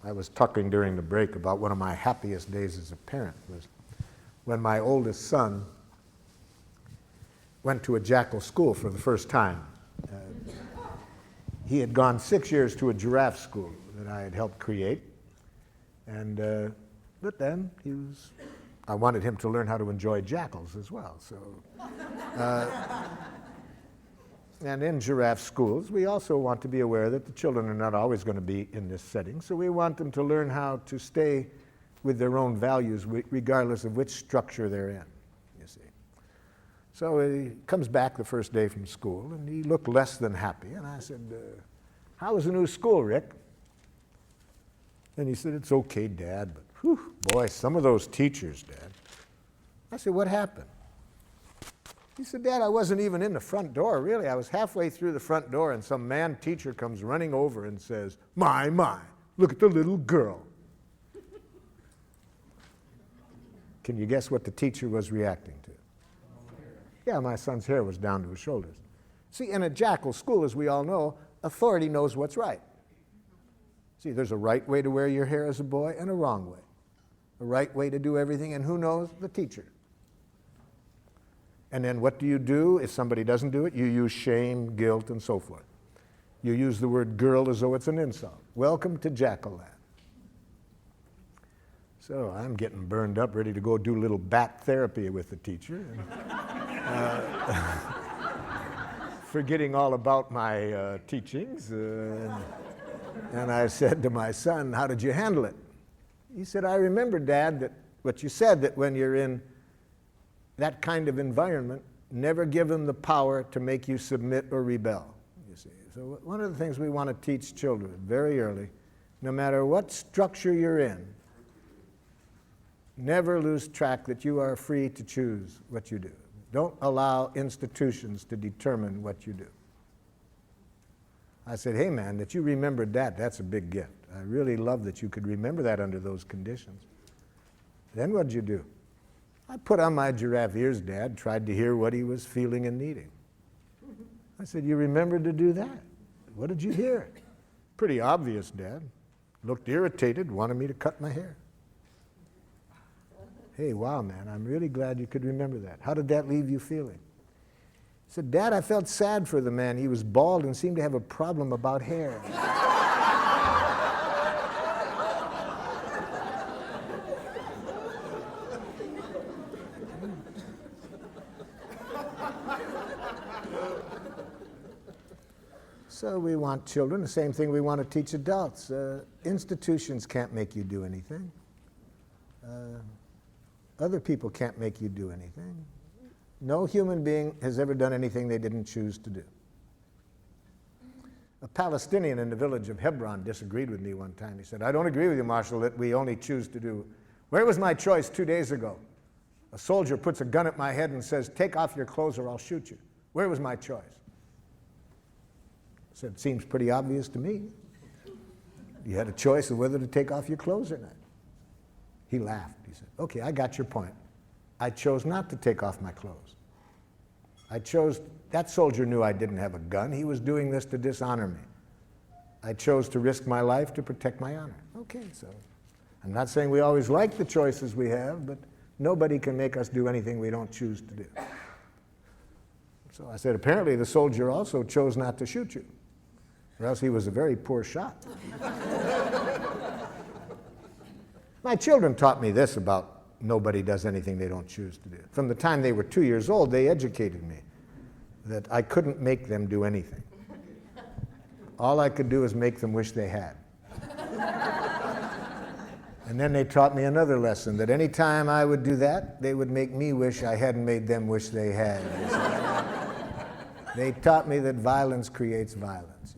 I was talking during the break about one of my happiest days as a parent was when my oldest son went to a jackal school for the first time. He had gone 6 years to a giraffe school that I had helped create, and but then I wanted him to learn how to enjoy jackals as well. So, and in giraffe schools, we also want to be aware that the children are not always going to be in this setting, so we want them to learn how to stay with their own values regardless of which structure they're in, you see. So he comes back the first day from school, and he looked less than happy, and I said, how was the new school, Rick? And he said, it's okay, Dad, but whew, boy, some of those teachers, Dad. I said, what happened? He said, Dad, I wasn't even in the front door, really. I was halfway through the front door, and some man teacher comes running over and says, my, look at the little girl. Can you guess what the teacher was reacting to? Yeah, my son's hair was down to his shoulders. See, in a jackal school, as we all know, authority knows what's right. See, there's a right way to wear your hair as a boy and a wrong way. A right way to do everything, and who knows? The teacher. And then what do you do if somebody doesn't do it? You use shame, guilt, and so forth. You use the word girl as though it's an insult. Welcome to Jackal Land. So I'm getting burned up, ready to go do a little bat therapy with the teacher. And, forgetting all about my teachings. And I said to my son, how did you handle it? He said, I remember, Dad, that what you said, that when you're in that kind of environment, never give them the power to make you submit or rebel, you see. So one of the things we want to teach children very early, no matter what structure you're in, never lose track that you are free to choose what you do. Don't allow institutions to determine what you do. I said, hey man, that you remembered that, that's a big gift. I really love that you could remember that under those conditions. Then what'd you do? I put on my giraffe ears, Dad, tried to hear what he was feeling and needing. I said, you remembered to do that? What did you hear? Pretty obvious, Dad. Looked irritated, wanted me to cut my hair. Hey, wow, man, I'm really glad you could remember that. How did that leave you feeling? He said, Dad, I felt sad for the man. He was bald and seemed to have a problem about hair. So we want children, the same thing we want to teach adults. Institutions can't make you do anything. Other people can't make you do anything. No human being has ever done anything they didn't choose to do. A Palestinian in the village of Hebron disagreed with me one time. He said, I don't agree with you, Marshall, that we only choose to do. Where was my choice 2 days ago? A soldier puts a gun at my head and says, take off your clothes or I'll shoot you. Where was my choice? I said, seems pretty obvious to me. You had a choice of whether to take off your clothes or not. He laughed. He said, okay, I got your point. I chose not to take off my clothes. That soldier knew I didn't have a gun. He was doing this to dishonor me. I chose to risk my life to protect my honor. Okay, so I'm not saying we always like the choices we have, but nobody can make us do anything we don't choose to do. So I said, apparently the soldier also chose not to shoot you, or else he was a very poor shot. My children taught me this about nobody does anything they don't choose to do. From the time they were 2 years old, they educated me that I couldn't make them do anything. All I could do is make them wish they had. And then they taught me another lesson, that any time I would do that, they would make me wish I hadn't made them wish they had. They taught me that violence creates violence.